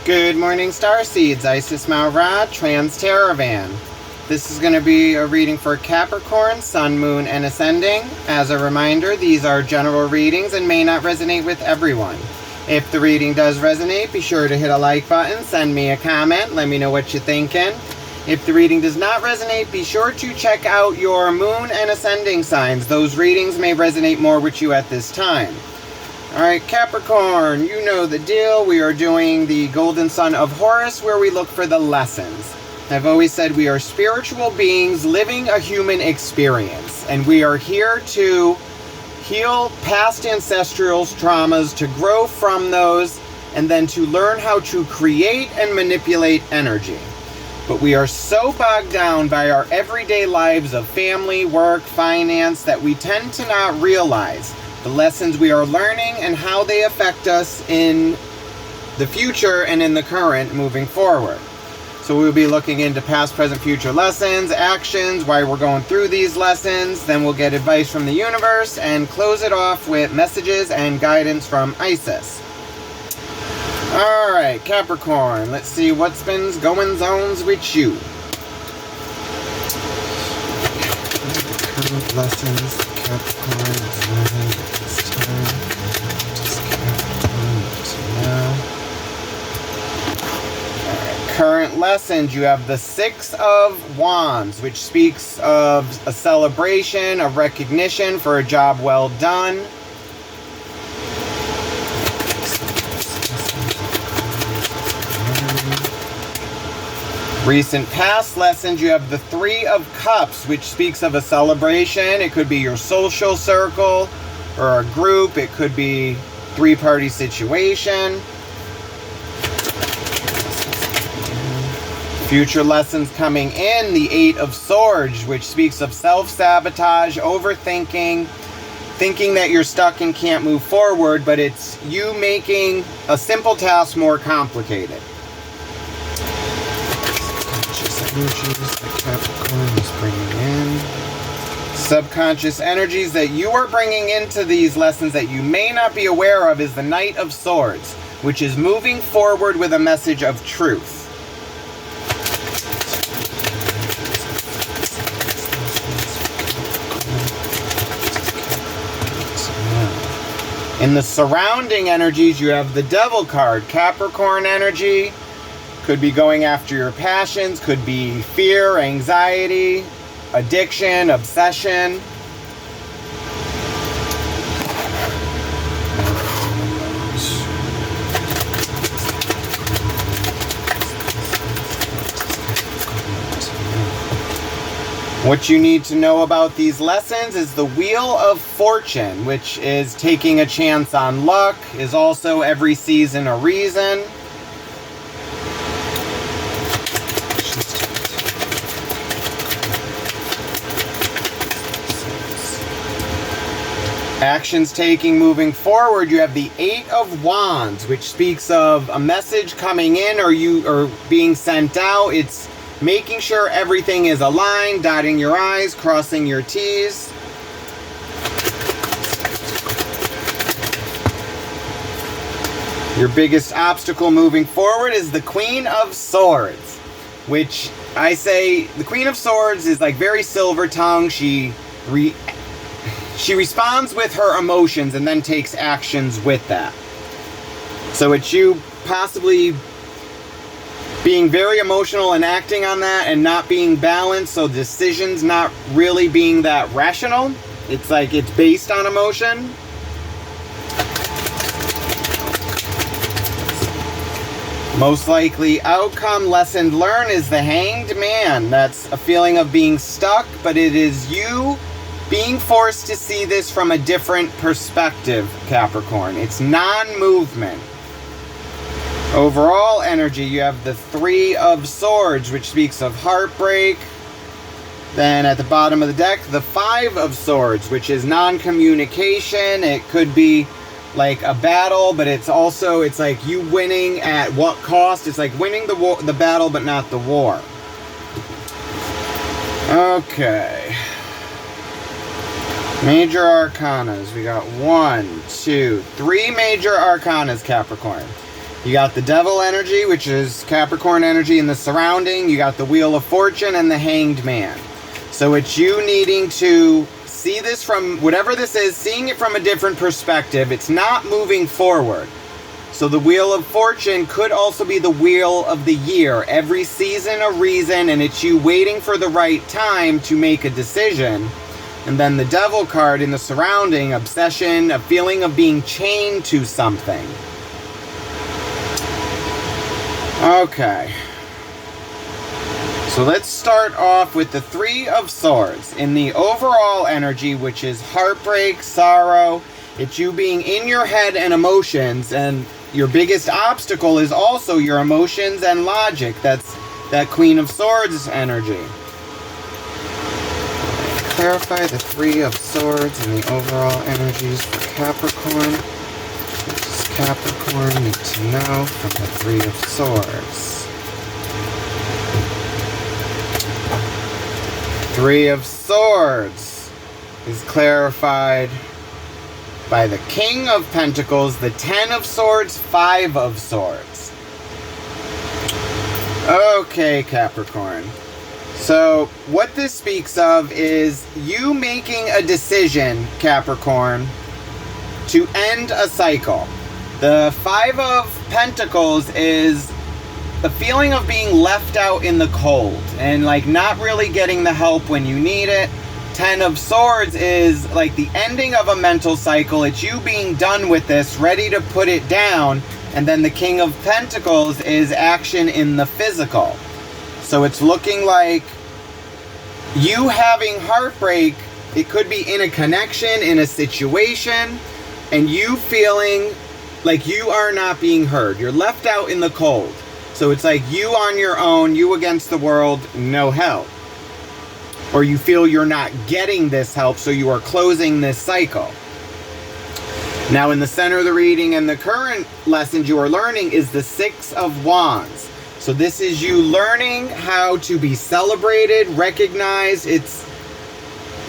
Good morning, Starseeds. Isis Maura, Trans Terravan. This is going to be a reading for Capricorn, Sun, Moon, and Ascending. As a reminder, these are general readings and may not resonate with everyone. If the reading does resonate, be sure to hit a like button, send me a comment, let me know what you're thinking. If the reading does not resonate, be sure to check out your Moon and Ascending signs. Those readings may resonate more with you at this time. Alright, Capricorn, you know the deal. We are doing the Golden Sun of Horus, where we look for the lessons. I've always said we are spiritual beings living a human experience, and we are here to heal past ancestral traumas, to grow from those, and then to learn how to create and manipulate energy. But we are so bogged down by our everyday lives of family, work, finance, that we tend to not realize the lessons we are learning and how they affect us in the future and in the current moving forward. So we'll be looking into past, present, future lessons, actions, why we're going through these lessons. Then we'll get advice from the universe and close it off with messages and guidance from Isis. Alright, Capricorn, let's see what's been going zones with you. Current lessons, Capricorn is learning at this time. Just Capricorn to now. Alright, current lessons, you have the Six of Wands, which speaks of a celebration, a recognition for a job well done. Recent past lessons, you have the Three of Cups, which speaks of a celebration. It could be your social circle or a group. It could be three-party situation. Future lessons coming in, the Eight of Swords, which speaks of self-sabotage, overthinking, thinking that you're stuck and can't move forward, but it's you making a simple task more complicated. Energies that Capricorn is bringing in. Subconscious energies that you are bringing into these lessons that you may not be aware of is the Knight of Swords, which is moving forward with a message of truth. In the surrounding energies, you have the Devil card, Capricorn energy. Could be going after your passions, could be fear, anxiety, addiction, obsession. What you need to know about these lessons is the Wheel of Fortune, which is taking a chance on luck, is also every season a reason. Actions taking moving forward, you have the Eight of Wands, which speaks of a message coming in or being sent out. It's making sure everything is aligned, dotting your I's, crossing your T's. Your biggest obstacle moving forward is the Queen of Swords, which I say the Queen of Swords is like very silver tongue. She responds with her emotions and then takes actions with that. So it's you possibly being very emotional and acting on that and not being balanced, so decisions not really being that rational. It's like it's based on emotion. Most likely outcome, lesson learned, is the Hanged Man. That's a feeling of being stuck, but it is you being forced to see this from a different perspective, Capricorn. It's non-movement. Overall energy, you have the Three of Swords, which speaks of heartbreak. Then at the bottom of the deck, the Five of Swords, which is non-communication. It could be like a battle, but it's like you winning at what cost? It's like winning the battle, but not the war. Okay. Major Arcanas. We got 1, 2, 3 major Arcanas, Capricorn. You got the Devil energy, which is Capricorn energy in the surrounding. You got the Wheel of Fortune and the Hanged Man. So it's you needing to see this from, whatever this is, seeing it from a different perspective. It's not moving forward. So the Wheel of Fortune could also be the Wheel of the Year. Every season a reason, and it's you waiting for the right time to make a decision. And then the Devil card in the surrounding, obsession, a feeling of being chained to something. Okay. So let's start off with the Three of Swords. In the overall energy, which is heartbreak, sorrow, it's you being in your head and emotions, and your biggest obstacle is also your emotions and logic. That's that Queen of Swords energy. Clarify the Three of Swords and the overall energies for Capricorn. What does Capricorn need to know from the Three of Swords? Three of Swords is clarified by the King of Pentacles, the Ten of Swords, Five of Swords. Okay, Capricorn. So, what this speaks of is you making a decision, Capricorn, to end a cycle. The Five of Pentacles is the feeling of being left out in the cold and like not really getting the help when you need it. Ten of Swords is like the ending of a mental cycle. It's you being done with this, ready to put it down. And then the King of Pentacles is action in the physical. So it's looking like you having heartbreak. It could be in a connection, in a situation, and you feeling like you are not being heard. You're left out in the cold. So it's like you on your own, you against the world, no help. Or you feel you're not getting this help, so you are closing this cycle. Now in the center of the reading and the current lessons you are learning is the Six of Wands. So this is you learning how to be celebrated, recognized. It's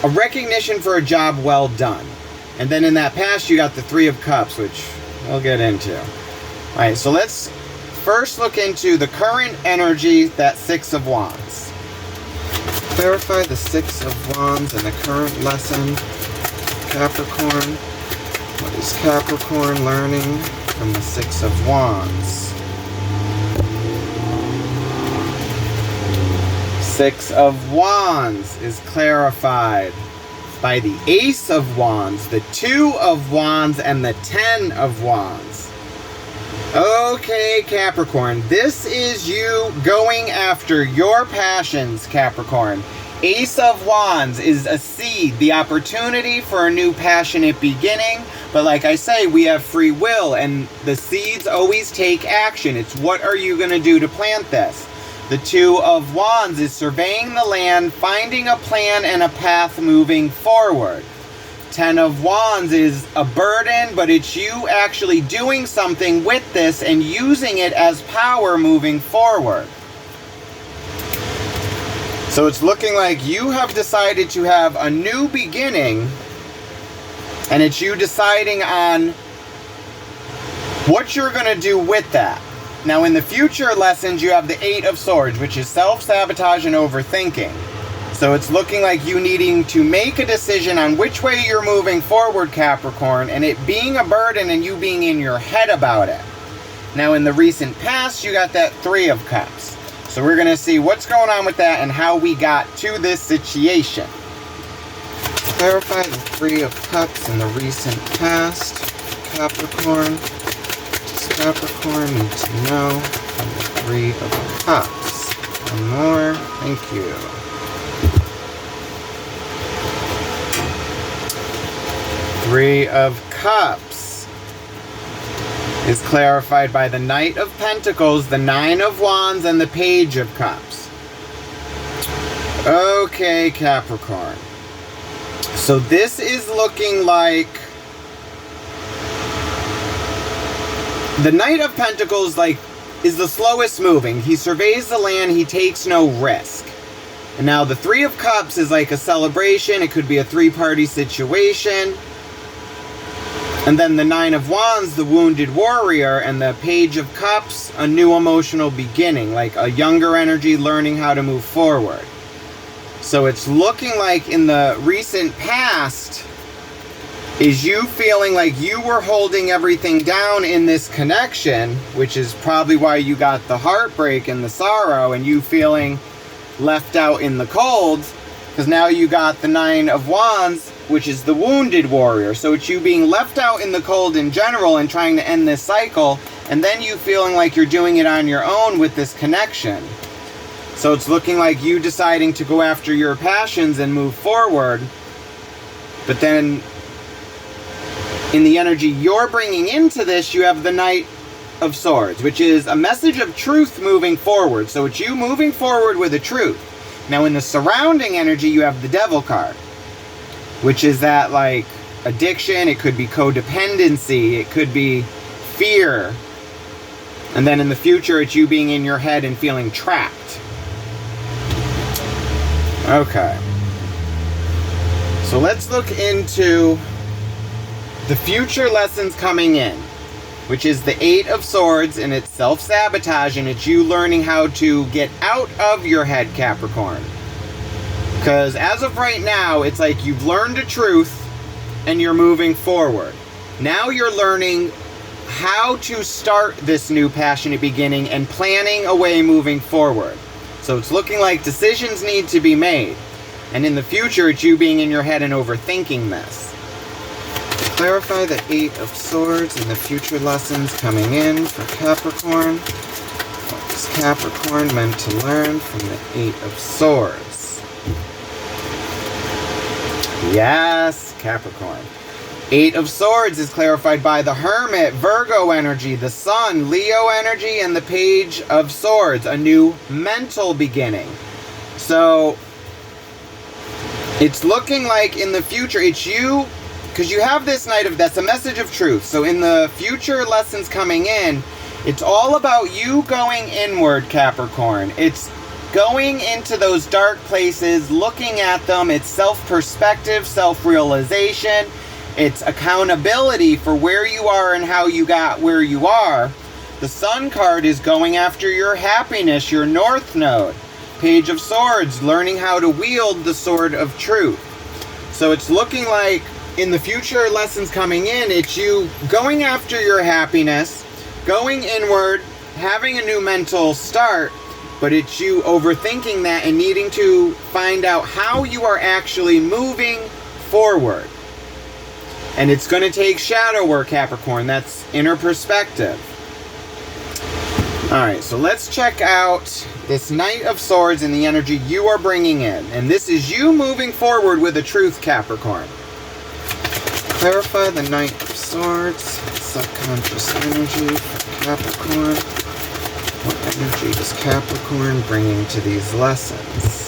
a recognition for a job well done. And then in that past you got the Three of Cups, which we'll get into. Alright, so let's first look into the current energy, that Six of Wands. Clarify the Six of Wands in the current lesson, Capricorn. What is Capricorn learning from the Six of Wands? Six of Wands is clarified by the Ace of Wands, the Two of Wands, and the Ten of Wands. Okay, Capricorn, this is you going after your passions, Capricorn. Ace of Wands is a seed, the opportunity for a new passionate beginning. But like I say, we have free will, and the seeds always take action. It's what are you going to do to plant this? The Two of Wands is surveying the land, finding a plan and a path moving forward. Ten of Wands is a burden, but it's you actually doing something with this and using it as power moving forward. So it's looking like you have decided to have a new beginning, and it's you deciding on what you're going to do with that. Now in the future lessons you have the Eight of Swords, which is self-sabotage and overthinking. So it's looking like you needing to make a decision on which way you're moving forward, Capricorn, and it being a burden and you being in your head about it. Now in the recent past, you got that Three of Cups. So we're going to see what's going on with that and how we got to this situation. Clarify the Three of Cups in the recent past, Capricorn. What does Capricorn need to know from the Three of Cups? One more. Thank you. Three of Cups is clarified by the Knight of Pentacles, the Nine of Wands, and the Page of Cups. Okay, Capricorn. So this is looking like the Knight of Pentacles is the slowest moving. He surveys the land, he takes no risk. And now the Three of Cups is like a celebration. It could be a three-party situation. And then the Nine of Wands, the wounded warrior, and the Page of Cups, a new emotional beginning, like a younger energy learning how to move forward. So it's looking like in the recent past is you feeling like you were holding everything down in this connection, which is probably why you got the heartbreak and the sorrow, and you feeling left out in the cold, because now you got the Nine of Wands, which is the wounded warrior. So it's you being left out in the cold in general and trying to end this cycle, and then you feeling like you're doing it on your own with this connection. So it's looking like you deciding to go after your passions and move forward, but then in the energy you're bringing into this, you have the Knight of Swords, which is a message of truth moving forward. So it's you moving forward with a truth. Now in the surrounding energy, you have the Devil card, which is that like addiction, it could be codependency, it could be fear. And then in the future, it's you being in your head and feeling trapped. Okay. So let's look into the future lessons coming in, which is the Eight of Swords, and it's self-sabotage, and it's you learning how to get out of your head, Capricorn. Because as of right now, it's like you've learned a truth and you're moving forward. Now you're learning how to start this new passionate beginning and planning a way moving forward. So it's looking like decisions need to be made. And in the future, it's you being in your head and overthinking this. Clarify the Eight of Swords and the future lessons coming in for Capricorn. What is Capricorn meant to learn from the Eight of Swords? Yes, Capricorn. Eight of Swords is clarified by the Hermit, Virgo energy, the Sun, Leo energy, and the Page of Swords, a new mental beginning. So it's looking like in the future, it's you, because you have this Knight of, that's a message of truth. So in the future lessons coming in, it's all about you going inward, Capricorn. It's going into those dark places, looking at them. It's self-perspective, self-realization. It's accountability for where you are and how you got where you are. The Sun card is going after your happiness, your North Node. Page of Swords, learning how to wield the Sword of Truth. So it's looking like in the future lessons coming in, it's you going after your happiness, going inward, having a new mental start, but it's you overthinking that and needing to find out how you are actually moving forward. And it's going to take shadow work, Capricorn. That's inner perspective. Alright, so let's check out this Knight of Swords and the energy you are bringing in. And this is you moving forward with a truth, Capricorn. Clarify the Knight of Swords, subconscious energy for Capricorn. What energy is Capricorn bringing to these lessons?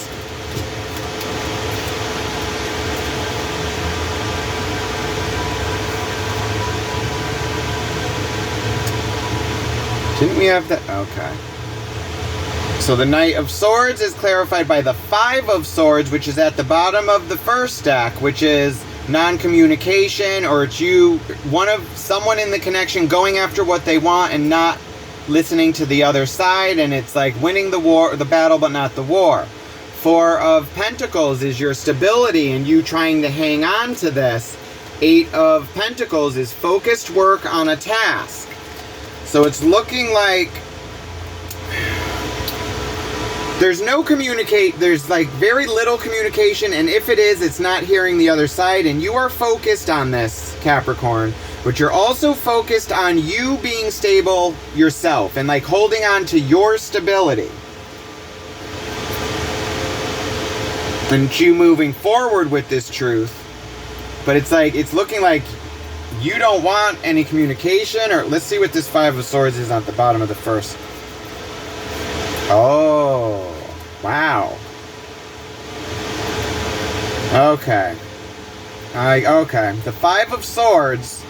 Didn't we have that? Okay. So the Knight of Swords is clarified by the Five of Swords, which is at the bottom of the first deck, which is non-communication, or it's you, someone in the connection going after what they want and not listening to the other side, and it's like winning the battle but not the war. Four of Pentacles is your stability and you trying to hang on to this. Eight of Pentacles is focused work on a task. So it's looking like there's like very little communication, and if it is, it's not hearing the other side, and you are focused on this, Capricorn, but you're also focused on you being stable yourself and like holding on to your stability. And you moving forward with this truth, but it's like, it's looking like you don't want any communication, or let's see what this Five of Swords is at the bottom of the first. Oh, wow. Okay. Okay. The Five of Swords.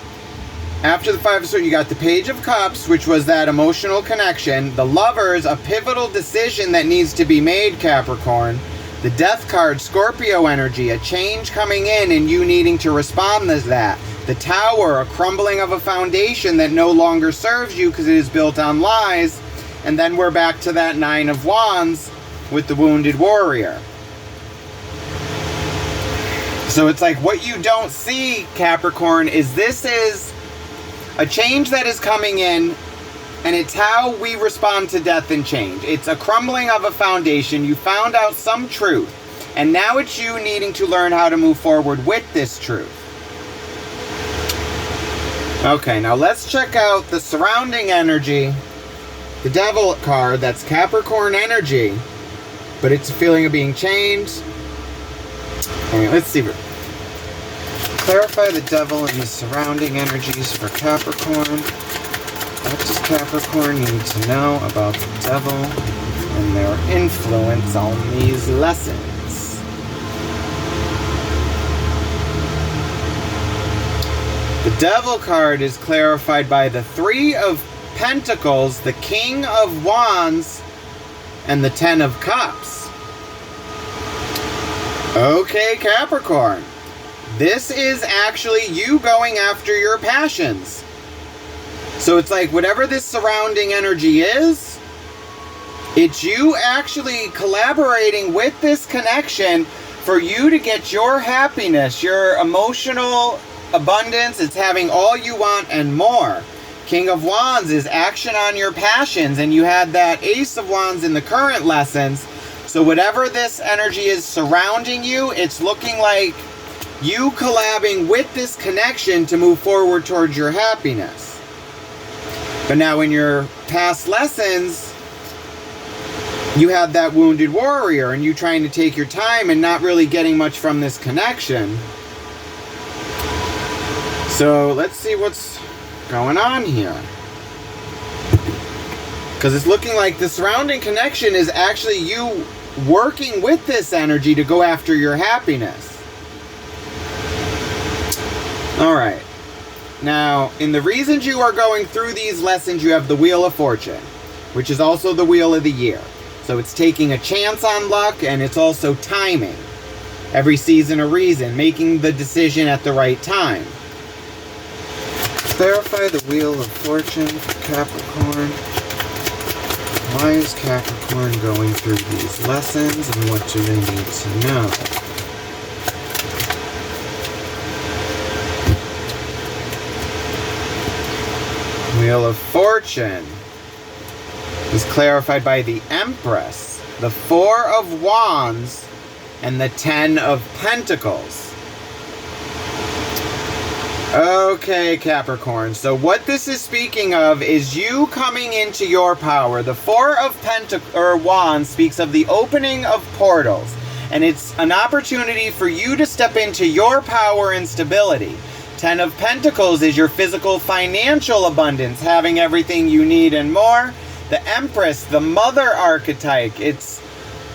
After the Five of Swords, you got the Page of Cups, which was that emotional connection. The Lovers, a pivotal decision that needs to be made, Capricorn. The Death card, Scorpio energy, a change coming in and you needing to respond to that. The Tower, a crumbling of a foundation that no longer serves you because it is built on lies. And then we're back to that Nine of Wands with the Wounded Warrior. So it's like what you don't see, Capricorn, is this is a change that is coming in, and it's how we respond to death and change. It's a crumbling of a foundation. You found out some truth, and now it's you needing to learn how to move forward with this truth. Okay, now let's check out the surrounding energy. The Devil card, that's Capricorn energy, but it's a feeling of being changed. Okay, let's see. Clarify the Devil and the surrounding energies for Capricorn. What does Capricorn need to know about the Devil and their influence on these lessons? The Devil card is clarified by the Three of Pentacles, the King of Wands, and the Ten of Cups. Okay, Capricorn. This is actually you going after your passions. So it's like whatever this surrounding energy is, it's you actually collaborating with this connection for you to get your happiness, your emotional abundance. It's having all you want and more. King of Wands is action on your passions, and you had that Ace of Wands in the current lessons. So whatever this energy is surrounding you, it's looking like you collabing with this connection to move forward towards your happiness. But now in your past lessons, you had that Wounded Warrior, and you trying to take your time and not really getting much from this connection. So let's see what's going on here. Because it's looking like the surrounding connection is actually you working with this energy to go after your happiness. Alright. Now, in the reasons you are going through these lessons, you have the Wheel of Fortune, which is also the Wheel of the Year. So it's taking a chance on luck, and it's also timing. Every season a reason, making the decision at the right time. Clarify the Wheel of Fortune for Capricorn. Why is Capricorn going through these lessons, and what do they need to know? Wheel of Fortune is clarified by the Empress, the Four of Wands, and the Ten of Pentacles. Okay, Capricorn, so what this is speaking of is you coming into your power. The Four of Wands speaks of the opening of portals, and it's an opportunity for you to step into your power and stability. Ten of Pentacles is your physical financial abundance, having everything you need and more. The Empress, the mother archetype, it's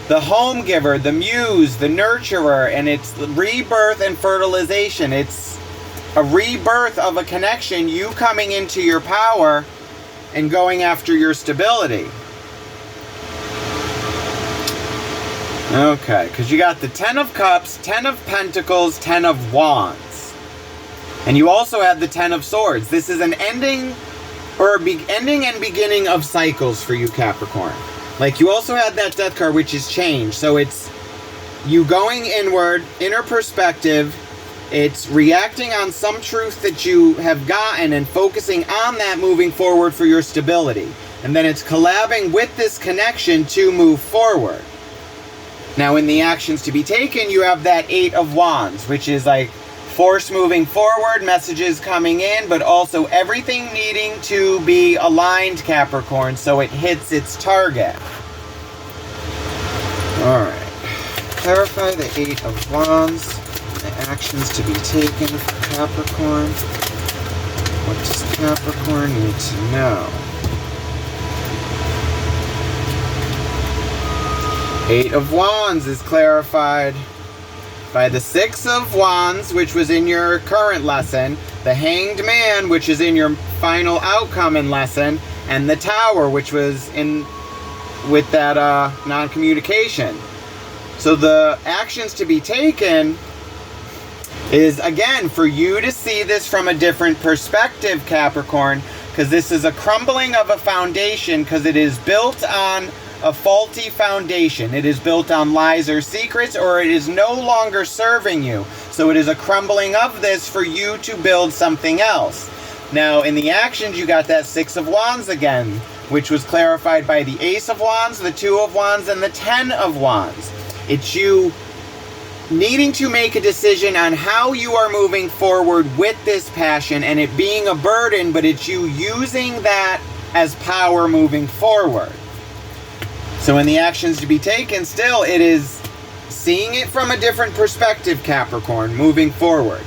the home giver, the muse, the nurturer, and it's rebirth and fertilization. It's a rebirth of a connection, you coming into your power and going after your stability. Okay, because you got the Ten of Cups, Ten of Pentacles, Ten of Wands. And you also have the Ten of Swords. This is an ending or ending and beginning of cycles for you, Capricorn. Like you also had that Death card, which is change. So it's you going inward, inner perspective. It's reacting on some truth that you have gotten and focusing on that moving forward for your stability. And then it's collabing with this connection to move forward. Now in the actions to be taken, you have that Eight of Wands, which is like force moving forward, messages coming in, but also everything needing to be aligned, Capricorn, so it hits its target. Alright. Clarify the Eight of Wands and the actions to be taken for Capricorn. What does Capricorn need to know? Eight of Wands is clarified by the Six of Wands, which was in your current lesson, the Hanged Man, which is in your final outcome in lesson, and the Tower, which was in with that non-communication. So the actions to be taken is, again, for you to see this from a different perspective, Capricorn, because this is a crumbling of a foundation, because it is built on a faulty foundation. It is built on lies or secrets, or it is no longer serving you. So it is a crumbling of this for you to build something else. Now, in the actions, you got that Six of Wands again, which was clarified by the Ace of Wands, the Two of Wands, and the Ten of Wands. It's you needing to make a decision on how you are moving forward with this passion, and it being a burden, but it's you using that as power moving forward. So in the actions to be taken, still, it is seeing it from a different perspective, Capricorn, moving forward.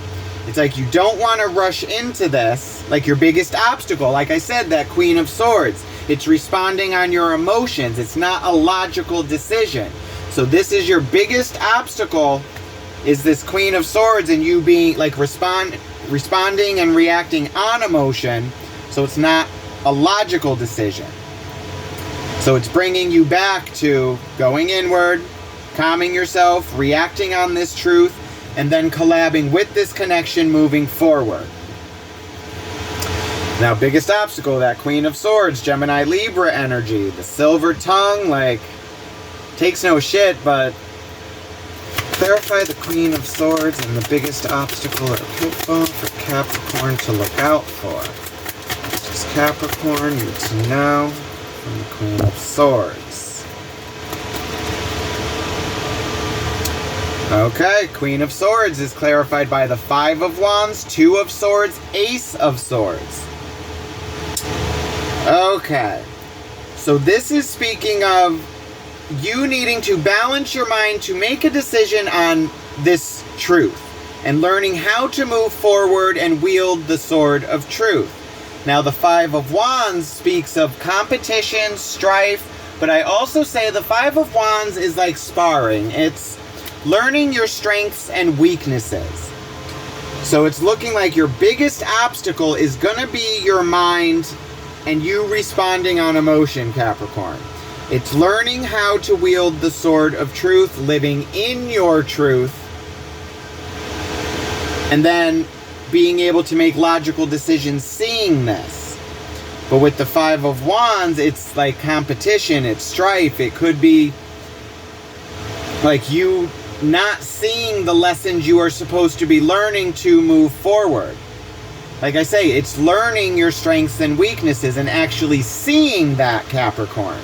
It's like you don't want to rush into this, like your biggest obstacle. Like I said, that Queen of Swords. It's responding on your emotions. It's not a logical decision. So this is your biggest obstacle, is this Queen of Swords, and you being like responding and reacting on emotion. So it's not a logical decision. So it's bringing you back to going inward, calming yourself, reacting on this truth, and then collabing with this connection moving forward. Now, biggest obstacle, that Queen of Swords, Gemini Libra energy, the silver tongue, like, takes no shit, but clarify the Queen of Swords and the biggest obstacle or pitfall for Capricorn to look out for. What does Capricorn need to know from the Queen of Swords? Okay, Queen of Swords is clarified by the Five of Wands, Two of Swords, Ace of Swords. Okay, so this is speaking of you needing to balance your mind to make a decision on this truth and learning how to move forward and wield the sword of truth. Now, the Five of Wands speaks of competition, strife, but I also say the Five of Wands is like sparring. It's learning your strengths and weaknesses. So it's looking like your biggest obstacle is going to be your mind and you responding on emotion, Capricorn. It's learning how to wield the sword of truth, living in your truth, and then being able to make logical decisions seeing this. But with the Five of Wands, it's like competition, it's strife. It could be like you not seeing the lessons you are supposed to be learning to move forward. Like I say, it's learning your strengths and weaknesses and actually seeing that, Capricorn.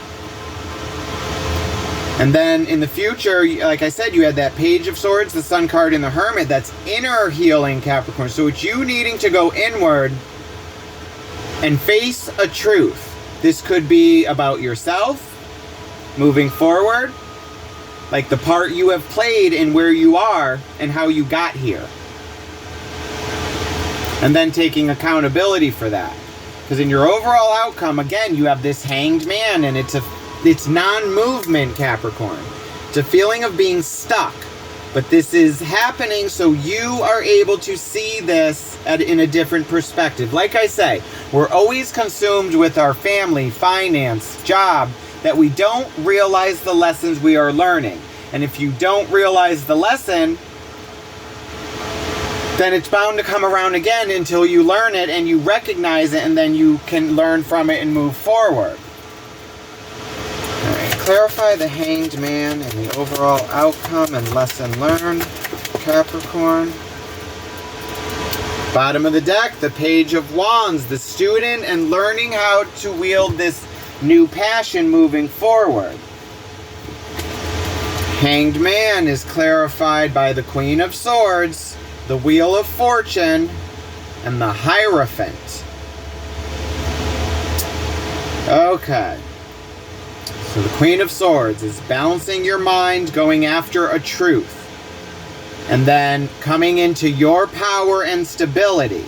And then in the future, like I said, you had that Page of Swords, the Sun card, and the Hermit. That's inner healing, Capricorn. So it's you needing to go inward and face a truth. This could be about yourself, moving forward, like the part you have played in where you are and how you got here. And then taking accountability for that. Because in your overall outcome, again, you have this Hanged Man, and it's non-movement, Capricorn. It's a feeling of being stuck. But this is happening so you are able to see this in a different perspective. Like I say, we're always consumed with our family, finance, job, that we don't realize the lessons we are learning. And if you don't realize the lesson, then it's bound to come around again until you learn it and you recognize it, and then you can learn from it and move forward. Alright, clarify the Hanged Man and the overall outcome and lesson learned, Capricorn. Bottom of the deck, the Page of Wands, the student and learning how to wield this new passion moving forward. Hanged Man is clarified by the Queen of Swords, the Wheel of Fortune, and the Hierophant. Okay. So the Queen of Swords is balancing your mind, going after a truth, and then coming into your power and stability.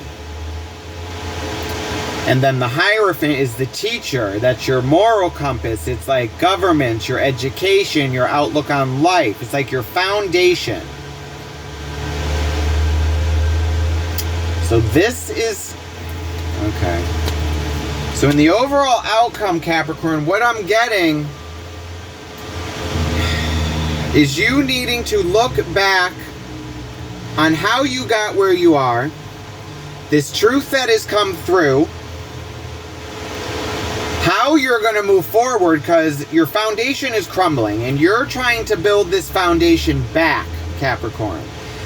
And then the Hierophant is the teacher. That's your moral compass. It's like government, your education, your outlook on life. It's like your foundation. So this is, okay. So in the overall outcome, Capricorn, what I'm getting is you needing to look back on how you got where you are, this truth that has come through, how you're going to move forward, because your foundation is crumbling and you're trying to build this foundation back, Capricorn.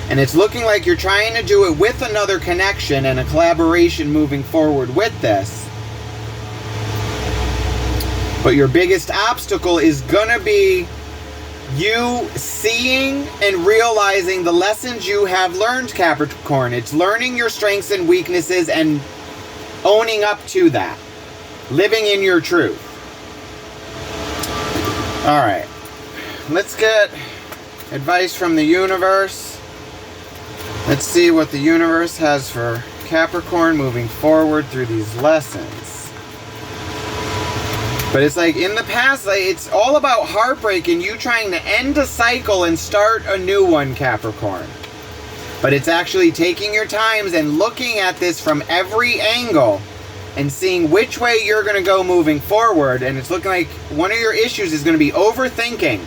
And it's looking like you're trying to do it with another connection and a collaboration moving forward with this. But your biggest obstacle is going to be you seeing and realizing the lessons you have learned, Capricorn. It's learning your strengths and weaknesses and owning up to that. Living in your truth. Alright. Let's get advice from the universe. Let's see what the universe has for Capricorn moving forward through these lessons. But it's like in the past, like, it's all about heartbreak and you trying to end a cycle and start a new one, Capricorn. But it's actually taking your times and looking at this from every angle and seeing which way you're going to go moving forward. And it's looking like one of your issues is going to be overthinking.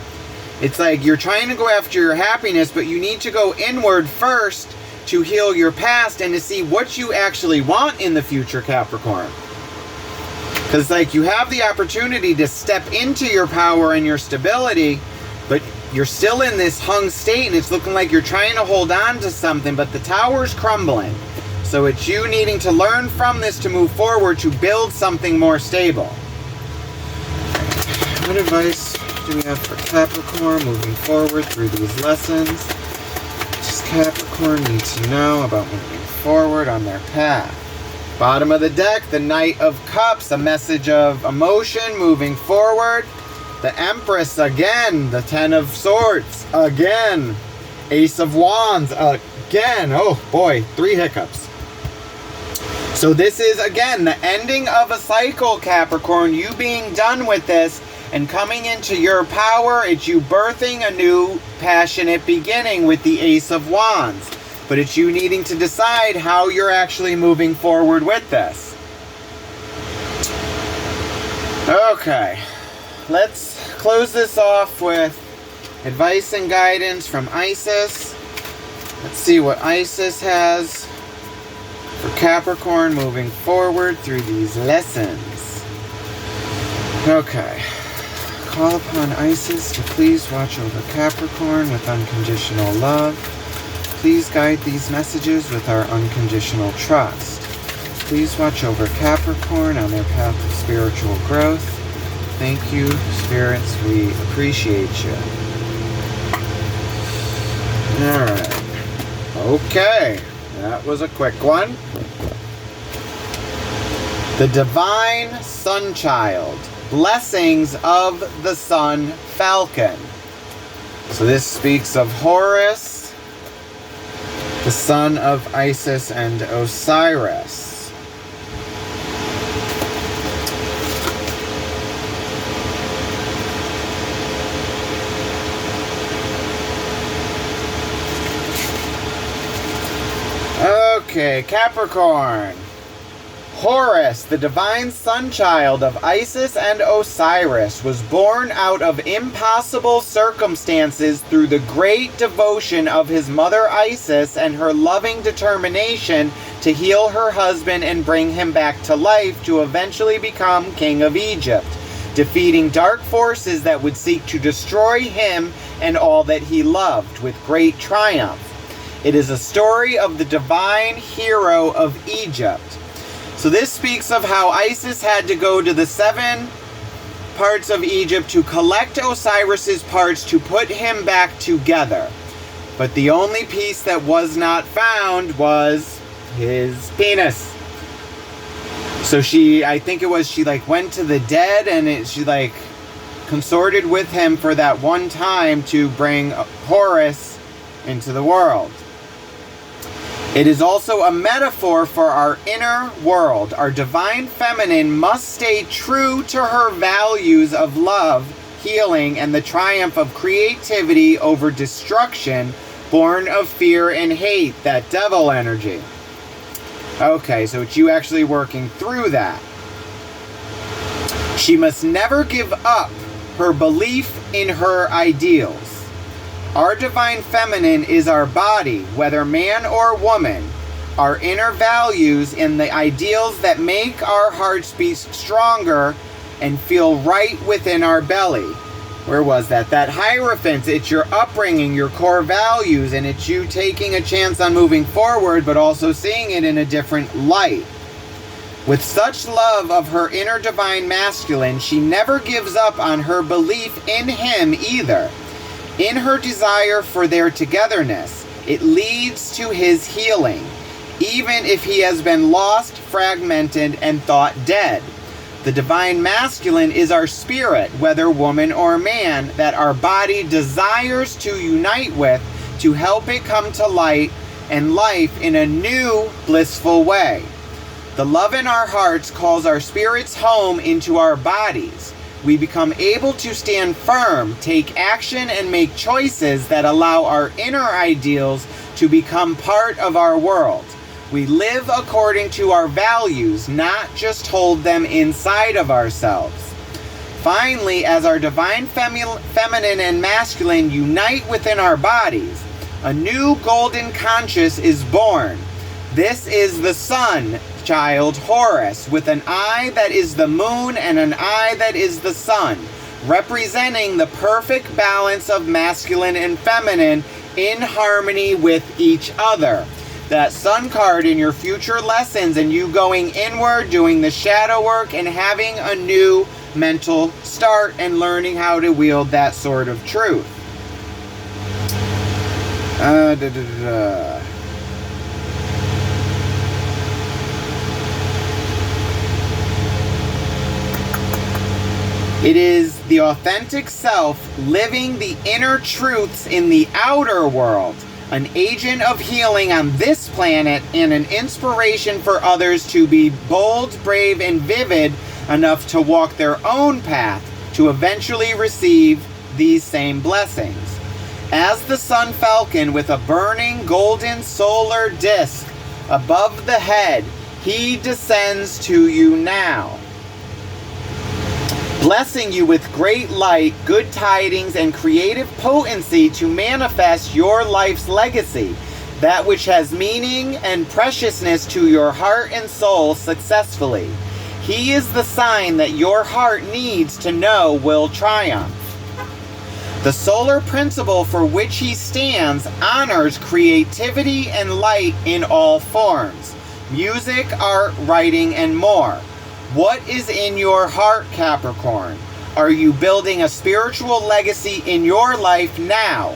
It's like you're trying to go after your happiness, but you need to go inward first to heal your past and to see what you actually want in the future, Capricorn. Because like you have the opportunity to step into your power and your stability, but you're still in this hung state and it's looking like you're trying to hold on to something, but the tower's crumbling. So it's you needing to learn from this to move forward to build something more stable. What advice do we have for Capricorn moving forward through these lessons? Does Capricorn need to know about moving forward on their path? Bottom of the deck, the Knight of Cups, a message of emotion moving forward. The Empress again, the Ten of Swords again. Ace of Wands again. Oh boy, 3 hiccups. So this is again the ending of a cycle, Capricorn. You being done with this and coming into your power. It's you birthing a new passionate beginning with the Ace of Wands. But it's you needing to decide how you're actually moving forward with this. Okay, let's close this off with advice and guidance from Isis. Let's see what Isis has for Capricorn moving forward through these lessons. Okay. Call upon Isis to please watch over Capricorn with unconditional love. Please guide these messages with our unconditional trust. Please watch over Capricorn on their path of spiritual growth. Thank you, spirits. We appreciate you. Alright. Okay. That was a quick one. The Divine Sunchild. Blessings of the Sun Falcon. So this speaks of Horus, the son of Isis and Osiris. Okay, Capricorn. Horus, the divine sunchild of Isis and Osiris, was born out of impossible circumstances through the great devotion of his mother Isis and her loving determination to heal her husband and bring him back to life to eventually become king of Egypt, defeating dark forces that would seek to destroy him and all that he loved with great triumph. It is a story of the divine hero of Egypt. So this speaks of how Isis had to go to the 7 parts of Egypt to collect Osiris's parts to put him back together. But the only piece that was not found was his penis. So I think it was she went to the dead and she consorted with him for that one time to bring Horus into the world. It is also a metaphor for our inner world. Our divine feminine must stay true to her values of love, healing, and the triumph of creativity over destruction, born of fear and hate, that devil energy. Okay, so it's you actually working through that. She must never give up her belief in her ideals. Our divine feminine is our body, whether man or woman, our inner values and the ideals that make our hearts beat stronger and feel right within our belly. Where was that? That Hierophant, it's your upbringing, your core values, and it's you taking a chance on moving forward, but also seeing it in a different light. With such love of her inner divine masculine, she never gives up on her belief in him either. In her desire for their togetherness, it leads to his healing, even if he has been lost, fragmented, and thought dead. The divine masculine is our spirit, whether woman or man, that our body desires to unite with to help it come to light and life in a new, blissful way. The love in our hearts calls our spirits home into our bodies. We become able to stand firm, take action, and make choices that allow our inner ideals to become part of our world. We live according to our values, not just hold them inside of ourselves. Finally, as our divine feminine and masculine unite within our bodies, a new golden conscious is born. This is the sun child, Horus, with an eye that is the moon and an eye that is the sun, representing the perfect balance of masculine and feminine in harmony with each other. That sun card in your future lessons and you going inward, doing the shadow work, and having a new mental start and learning how to wield that sword of truth. It is the authentic self living the inner truths in the outer world, an agent of healing on this planet and an inspiration for others to be bold, brave, and vivid enough to walk their own path to eventually receive these same blessings. As the sun falcon with a burning golden solar disk above the head, he descends to you now, blessing you with great light, good tidings, and creative potency to manifest your life's legacy, that which has meaning and preciousness to your heart and soul successfully. He is the sign that your heart needs to know will triumph. The solar principle for which he stands honors creativity and light in all forms: music, art, writing, and more. What is in your heart, Capricorn? Are you building a spiritual legacy in your life now?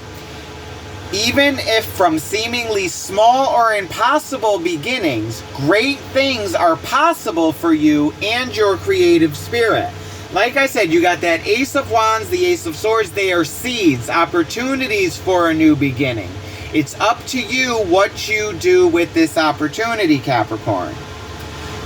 Even if from seemingly small or impossible beginnings, great things are possible for you and your creative spirit. Like I said, you got that Ace of Wands, the Ace of Swords. They are seeds, opportunities for a new beginning. It's up to you what you do with this opportunity, Capricorn.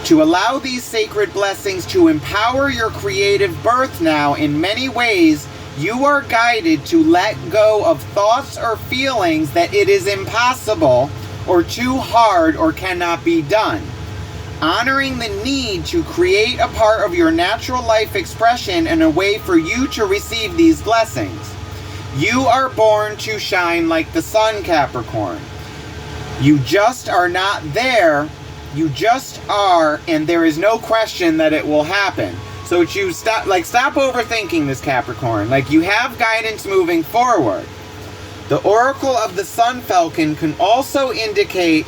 To allow these sacred blessings to empower your creative birth now, in many ways, you are guided to let go of thoughts or feelings that it is impossible or too hard or cannot be done. Honoring the need to create a part of your natural life expression and a way for you to receive these blessings. You are born to shine like the sun, Capricorn. You just are not there. You just are, and there is no question that it will happen. So stop overthinking this, Capricorn. You have guidance moving forward. The Oracle of the Sun Falcon can also indicate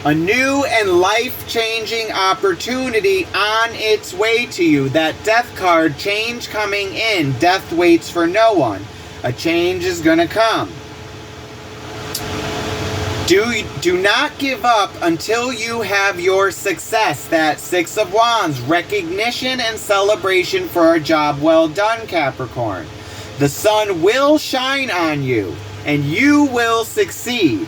a new and life-changing opportunity on its way to you. That Death card, change coming in. Death waits for no one. A change is going to come. Do not give up until you have your success. That Six of Wands, recognition and celebration for a job well done, Capricorn. The sun will shine on you, and you will succeed.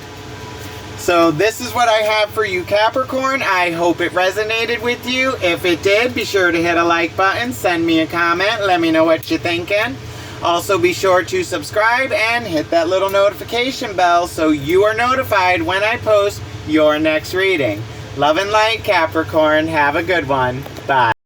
So this is what I have for you, Capricorn. I hope it resonated with you. If it did, be sure to hit a like button, send me a comment, let me know what you're thinking. Also, be sure to subscribe and hit that little notification bell so you are notified when I post your next reading. Love and light, Capricorn. Have a good one. Bye.